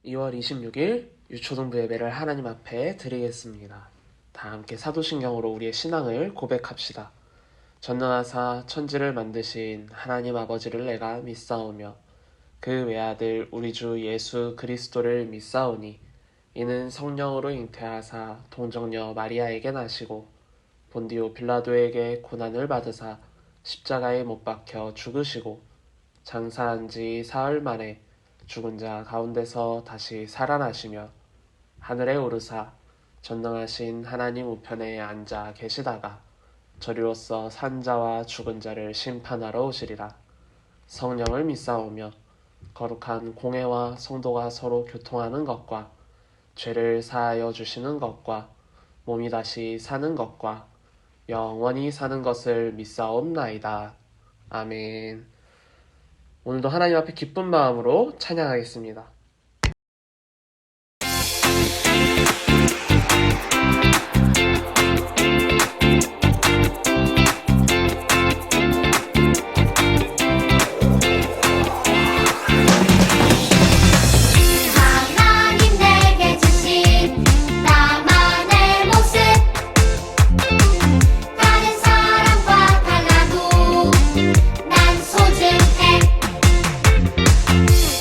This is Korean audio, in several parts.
2월 26일 유초등부 예배를 하나님 앞에 드리겠습니다. 다 함께 사도신경으로 우리의 신앙을 고백합시다. 전능하사 천지를 만드신 하나님 아버지를 내가 믿사오며 그 외아들 우리 주 예수 그리스도를 믿사오니 이는 성령으로 잉태하사 동정녀 마리아에게 나시고 본디오 빌라도에게 고난을 받으사 십자가에 못 박혀 죽으시고 장사한 지 사흘 만에 죽은 자 가운데서 다시 살아나시며 하늘에 오르사 전능하신 하나님 우편에 앉아 계시다가 저리로서 산 자와 죽은 자를 심판하러 오시리라. 성령을 믿사오며 거룩한 공회와 성도가 서로 교통하는 것과 죄를 사하여 주시는 것과 몸이 다시 사는 것과 영원히 사는 것을 믿사옵나이다. 아멘. 오늘도 하나님 앞에 기쁜 마음으로 찬양하겠습니다. 하나님 내게 주신 나만의 모습 다른 사람과 달라도 난 소중해.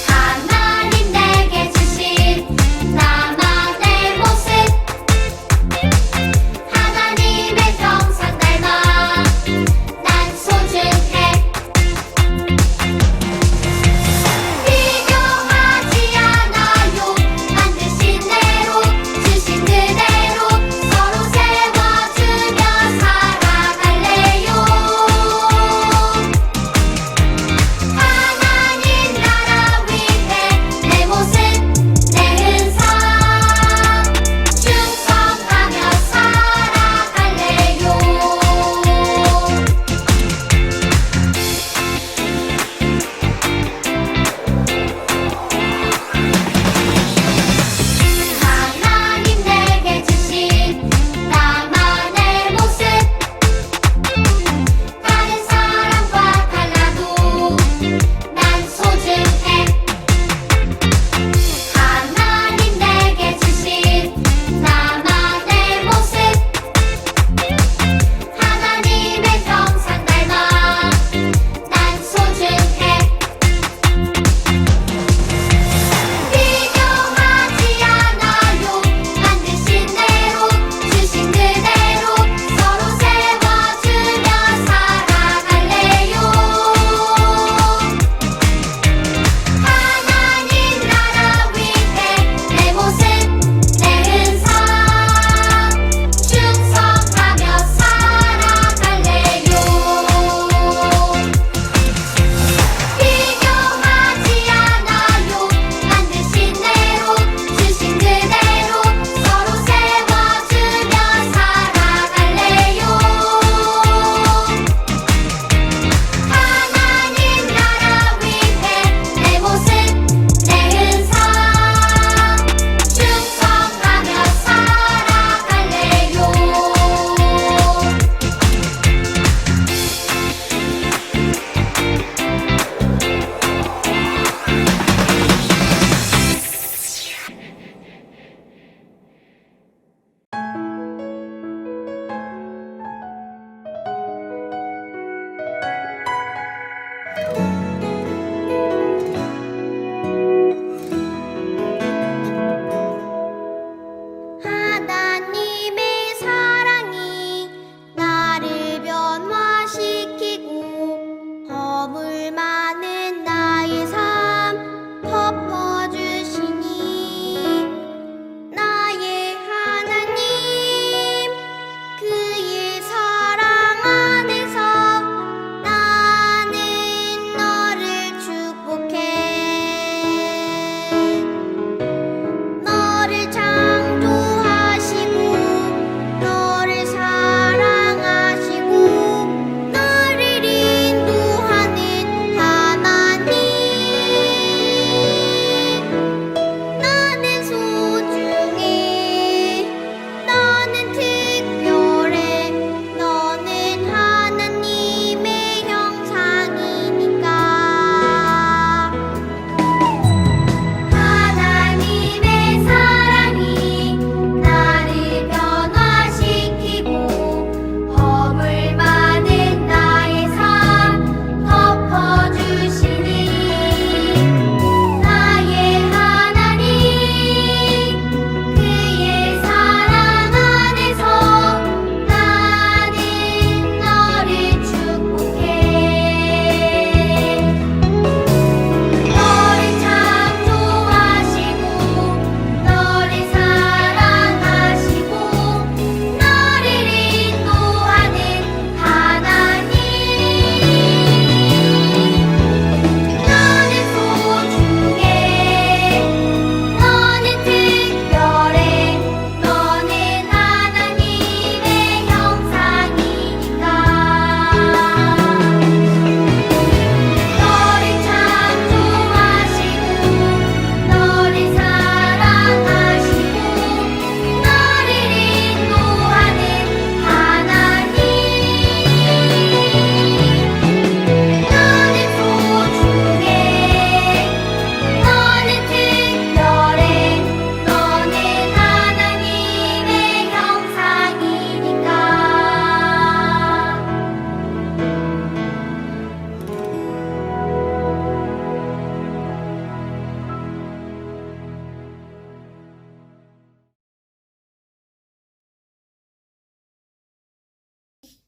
하나님 내게 주신 나만의 모습 하나님의 평생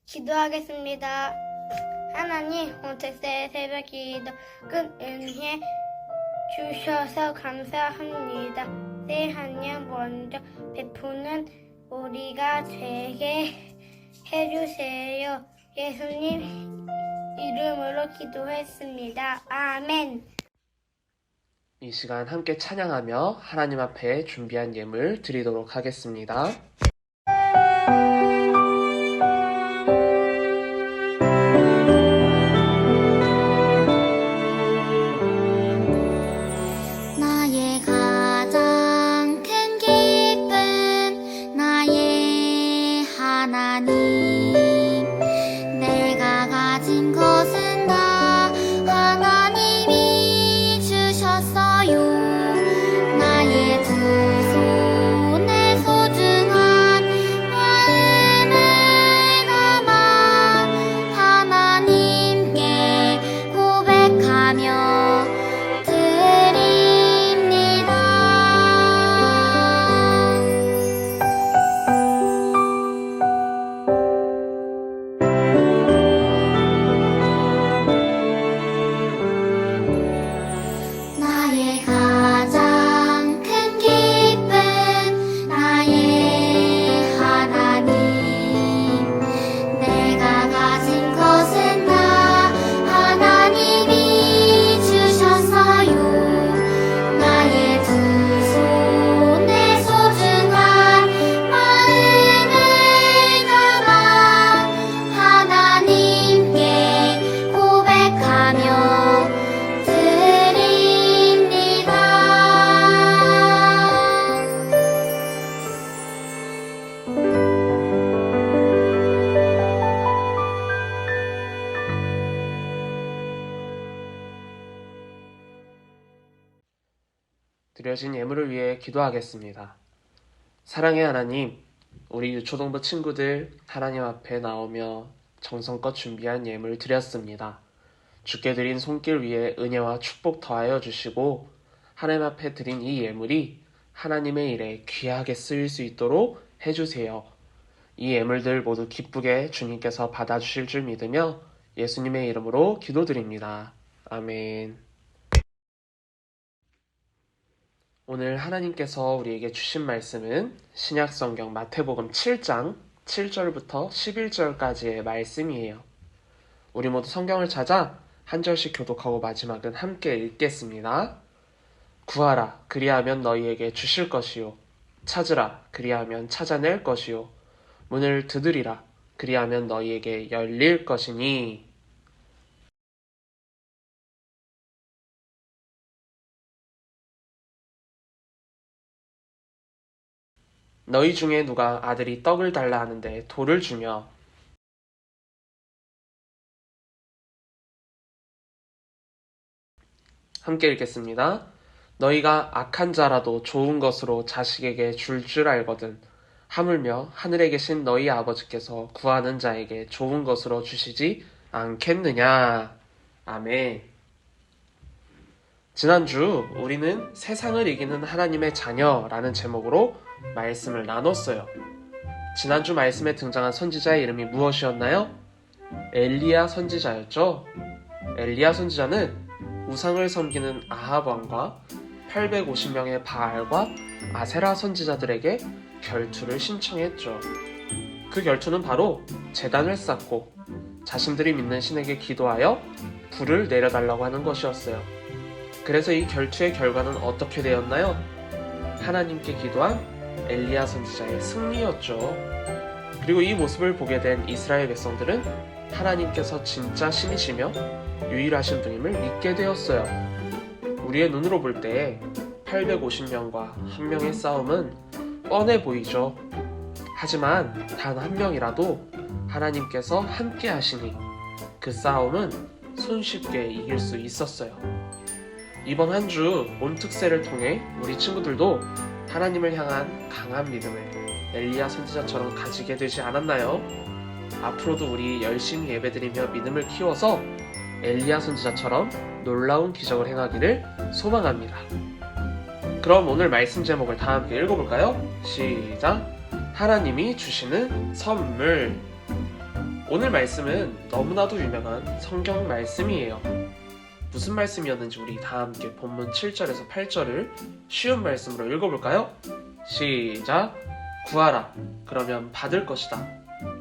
기도하겠습니다. 하나님, 오늘의 새벽 기도 큰 은혜 주셔서 감사합니다. 새 한 년 먼저 베푸는 우리가 되게 해주세요. 예수님 이름으로 기도했습니다. 아멘. 이 시간 함께 찬양하며 하나님 앞에 준비한 예물 드리도록 하겠습니다. 나의 가장 큰 기쁨 나의 하나님 내가 가진 것은 다 하나님이 주셨어요 나의 두 손에 소중한 마음을 담아 하나님께 고백하며 드립니다. 나의 가장 큰 기쁨 나의 하나님 내가 가진 것은 다 하나님이 주셨어요 나의 두 손에 소중한 마음을 담아 하나님께 고백하며 드립니다. 드려진 예물을 위해 기도하겠습니다. 사랑의 하나님, 우리 유초동부 친구들 하나님 앞에 나오며 정성껏 준비한 예물 드렸습니다. 주께 드린 손길 위에 은혜와 축복 더하여 주시고 하나님 앞에 드린 이 예물이 하나님의 일에 귀하게 쓰일 수 있도록 해주세요. 이 예물들 모두 기쁘게 주님께서 받아주실 줄 믿으며 예수님의 이름으로 기도드립니다. 아멘. 오늘 하나님께서 우리에게 주신 말씀은 신약성경 마태복음 7장 7절부터 11절까지의 말씀이에요. 우리 모두 성경을 찾아 한 절씩 교독하고 마지막은 함께 읽겠습니다. 구하라, 그리하면 너희에게 주실 것이요. 찾으라, 그리하면 찾아낼 것이요. 문을 두드리라, 그리하면 너희에게 열릴 것이니. 너희 중에 누가 아들이 떡을 달라 하는데 돌을 주며 함께 읽겠습니다. 너희가 악한 자라도 좋은 것으로 자식에게 줄 알거든 하물며 하늘에 계신 너희 아버지께서 구하는 자에게 좋은 것으로 주시지 않겠느냐. 아멘. 지난주 우리는 세상을 이기는 하나님의 자녀라는 제목으로 말씀을 나눴어요. 지난주 말씀에 등장한 선지자의 이름이 무엇이었나요? 엘리야 선지자였죠. 엘리야 선지자는 우상을 섬기는 아합 왕과 850명의 바알과 아세라 선지자들에게 결투를 신청했죠. 그 결투는 바로 제단을 쌓고 자신들이 믿는 신에게 기도하여 불을 내려달라고 하는 것이었어요. 그래서 이 결투의 결과는 어떻게 되었나요? 하나님께 기도한 엘리야 선지자의 승리였죠. 그리고 이 모습을 보게 된 이스라엘 백성들은 하나님께서 진짜 신이시며 유일하신 분임을 믿게 되었어요. 우리의 눈으로 볼 때 850명과 한 명의 싸움은 뻔해 보이죠. 하지만 단 한 명이라도 하나님께서 함께 하시니 그 싸움은 손쉽게 이길 수 있었어요. 이번 한 주 몬특세를 통해 우리 친구들도 하나님을 향한 강한 믿음을 엘리야 선지자처럼 가지게 되지 않았나요? 앞으로도 우리 열심히 예배드리며 믿음을 키워서 엘리야 선지자처럼 놀라운 기적을 행하기를 소망합니다. 그럼 오늘 말씀 제목을 다 함께 읽어볼까요? 시작! 하나님이 주시는 선물. 오늘 말씀은 너무나도 유명한 성경 말씀이에요. 무슨 말씀이었는지 우리 다 함께 본문 7절에서 8절을 쉬운 말씀으로 읽어볼까요? 시작! 구하라, 그러면 받을 것이다.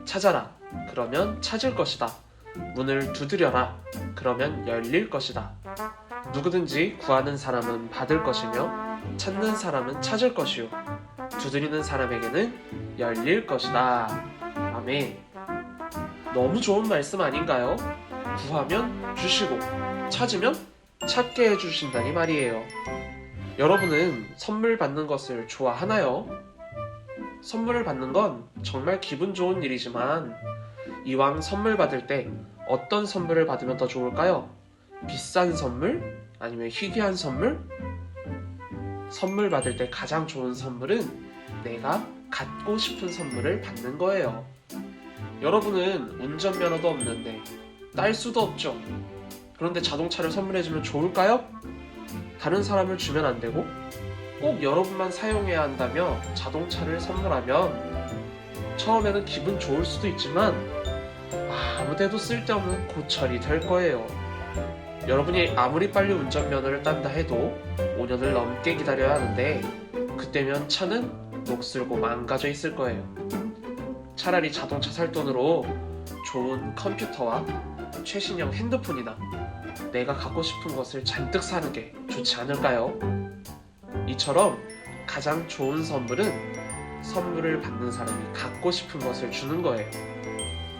찾아라, 그러면 찾을 것이다. 문을 두드려라, 그러면 열릴 것이다. 누구든지 구하는 사람은 받을 것이며 찾는 사람은 찾을 것이요 두드리는 사람에게는 열릴 것이다. 아멘. 너무 좋은 말씀 아닌가요? 구하면 주시고 찾으면 찾게 해주신다니 말이에요. 여러분은 선물 받는 것을 좋아하나요? 선물을 받는 건 정말 기분 좋은 일이지만 이왕 선물 받을 때 어떤 선물을 받으면 더 좋을까요? 비싼 선물? 아니면 희귀한 선물? 선물 받을 때 가장 좋은 선물은 내가 갖고 싶은 선물을 받는 거예요. 여러분은 운전면허도 없는데 딸 수도 없죠. 그런데 자동차를 선물해주면 좋을까요? 다른 사람을 주면 안 되고 꼭 여러분만 사용해야 한다며 자동차를 선물하면 처음에는 기분 좋을 수도 있지만 아무데도 쓸데없는 고철이 될 거예요. 여러분이 아무리 빨리 운전면허를 딴다 해도 5년을 넘게 기다려야 하는데 그때면 차는 녹슬고 망가져 있을 거예요. 차라리 자동차 살 돈으로 좋은 컴퓨터와 최신형 핸드폰이나 내가 갖고 싶은 것을 잔뜩 사는 게 좋지 않을까요? 이처럼 가장 좋은 선물은 선물을 받는 사람이 갖고 싶은 것을 주는 거예요.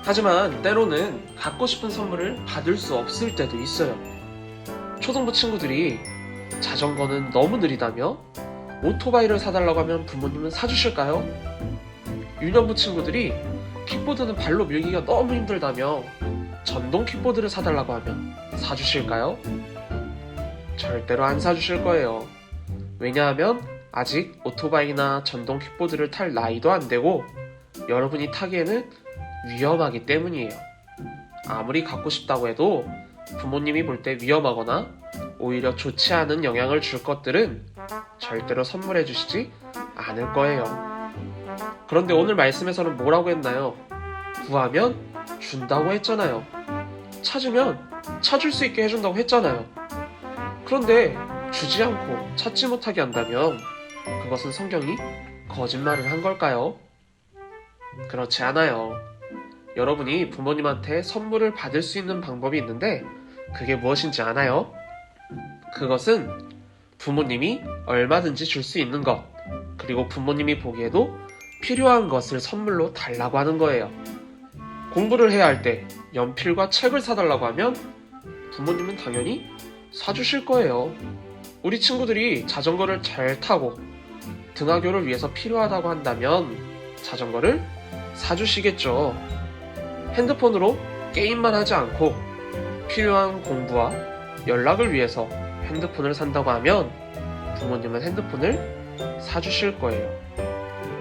하지만 때로는 갖고 싶은 선물을 받을 수 없을 때도 있어요. 초등부 친구들이 자전거는 너무 느리다며 오토바이를 사달라고 하면 부모님은 사주실까요? 유년부 친구들이 킥보드는 발로 밀기가 너무 힘들다며 전동 킥보드를 사달라고 하면 사주실까요? 절대로 안 사주실 거예요. 왜냐하면 아직 오토바이나 전동 킥보드를 탈 나이도 안 되고 여러분이 타기에는 위험하기 때문이에요. 아무리 갖고 싶다고 해도 부모님이 볼 때 위험하거나 오히려 좋지 않은 영향을 줄 것들은 절대로 선물해 주시지 않을 거예요. 그런데 오늘 말씀에서는 뭐라고 했나요? 구하면 준다고 했잖아요. 찾으면 찾을 수 있게 해준다고 했잖아요. 그런데 주지 않고 찾지 못하게 한다면 그것은 성경이 거짓말을 한 걸까요? 그렇지 않아요. 여러분이 부모님한테 선물을 받을 수 있는 방법이 있는데 그게 무엇인지 아나요? 그것은 부모님이 얼마든지 줄 수 있는 것, 그리고 부모님이 보기에도 필요한 것을 선물로 달라고 하는 거예요. 공부를 해야 할 때 연필과 책을 사달라고 하면 부모님은 당연히 사주실 거예요. 우리 친구들이 자전거를 잘 타고 등하교를 위해서 필요하다고 한다면 자전거를 사주시겠죠. 핸드폰으로 게임만 하지 않고 필요한 공부와 연락을 위해서 핸드폰을 산다고 하면 부모님은 핸드폰을 사주실 거예요.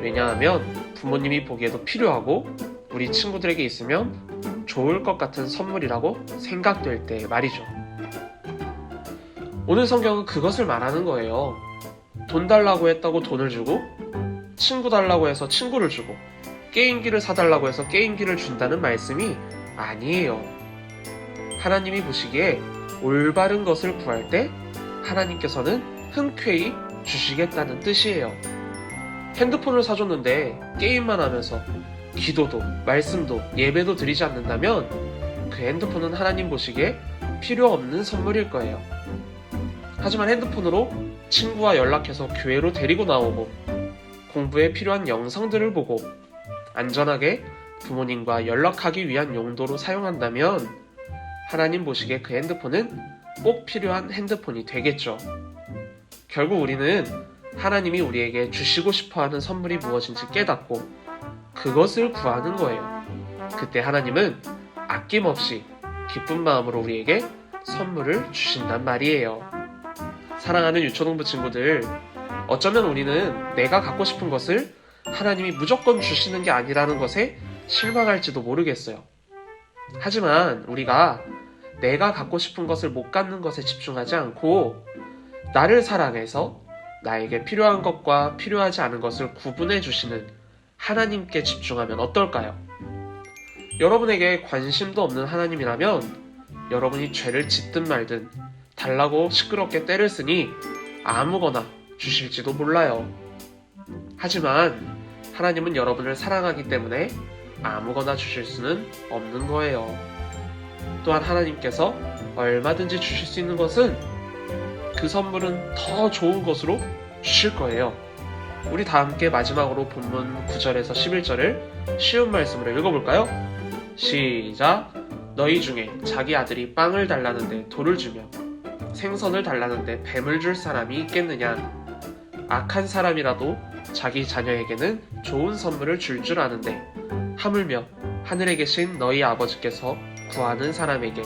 왜냐하면 부모님이 보기에도 필요하고 우리 친구들에게 있으면 좋을 것 같은 선물이라고 생각될 때 말이죠. 오늘 성경은 그것을 말하는 거예요. 돈 달라고 했다고 돈을 주고 친구 달라고 해서 친구를 주고 게임기를 사달라고 해서 게임기를 준다는 말씀이 아니에요. 하나님이 보시기에 올바른 것을 구할 때 하나님께서는 흔쾌히 주시겠다는 뜻이에요. 핸드폰을 사줬는데 게임만 하면서 기도도 말씀도 예배도 드리지 않는다면 그 핸드폰은 하나님 보시기에 필요 없는 선물일 거예요. 하지만 핸드폰으로 친구와 연락해서 교회로 데리고 나오고 공부에 필요한 영상들을 보고 안전하게 부모님과 연락하기 위한 용도로 사용한다면 하나님 보시기에 그 핸드폰은 꼭 필요한 핸드폰이 되겠죠. 결국 우리는 하나님이 우리에게 주시고 싶어하는 선물이 무엇인지 깨닫고 그것을 구하는 거예요. 그때 하나님은 아낌없이 기쁜 마음으로 우리에게 선물을 주신단 말이에요. 사랑하는 유초동부 친구들, 어쩌면 우리는 내가 갖고 싶은 것을 하나님이 무조건 주시는 게 아니라는 것에 실망할지도 모르겠어요. 하지만 우리가 내가 갖고 싶은 것을 못 갖는 것에 집중하지 않고 나를 사랑해서 나에게 필요한 것과 필요하지 않은 것을 구분해 주시는 하나님께 집중하면 어떨까요? 여러분에게 관심도 없는 하나님이라면 여러분이 죄를 짓든 말든 달라고 시끄럽게 때를 쓰니 아무거나 주실지도 몰라요. 하지만 하나님은 여러분을 사랑하기 때문에 아무거나 주실 수는 없는 거예요. 또한 하나님께서 얼마든지 주실 수 있는 것은 그 선물은 더 좋은 것으로 주실 거예요. 우리 다 함께 마지막으로 본문 9절에서 11절을 쉬운 말씀으로 읽어볼까요? 시작! 너희 중에 자기 아들이 빵을 달라는데 돌을 주며 생선을 달라는데 뱀을 줄 사람이 있겠느냐? 악한 사람이라도 자기 자녀에게는 좋은 선물을 줄 아는데 하물며 하늘에 계신 너희 아버지께서 구하는 사람에게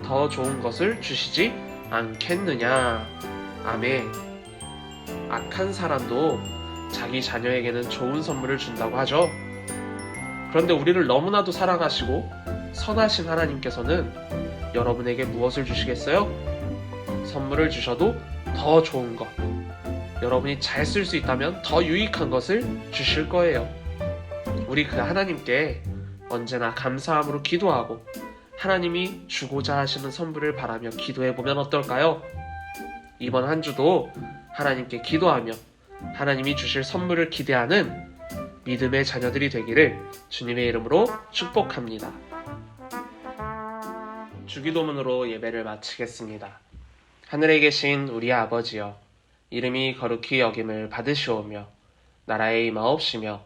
더 좋은 것을 주시지 않겠느냐? 아멘. 악한 사람도 자기 자녀에게는 좋은 선물을 준다고 하죠. 그런데 우리를 너무나도 사랑하시고 선하신 하나님께서는 여러분에게 무엇을 주시겠어요? 선물을 주셔도 더 좋은 것, 여러분이 잘 쓸 수 있다면 더 유익한 것을 주실 거예요. 우리 그 하나님께 언제나 감사함으로 기도하고 하나님이 주고자 하시는 선물을 바라며 기도해보면 어떨까요? 이번 한 주도 하나님께 기도하며 하나님이 주실 선물을 기대하는 믿음의 자녀들이 되기를 주님의 이름으로 축복합니다. 주기도문으로 예배를 마치겠습니다. 하늘에 계신 우리 아버지여, 이름이 거룩히 여김을 받으시오며 나라의 임하옵시며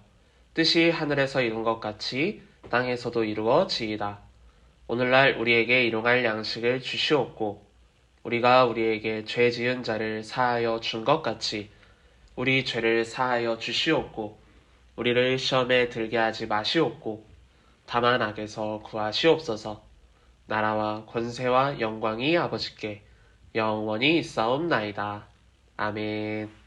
뜻이 하늘에서 이룬 것 같이 땅에서도 이루어지이다. 오늘날 우리에게 일용할 양식을 주시옵고 우리가 우리에게 죄 지은 자를 사하여 준 것 같이 우리 죄를 사하여 주시옵고 우리를 시험에 들게 하지 마시옵고 다만 악에서 구하시옵소서. 나라와 권세와 영광이 아버지께 영원히 있사옵나이다. 아멘.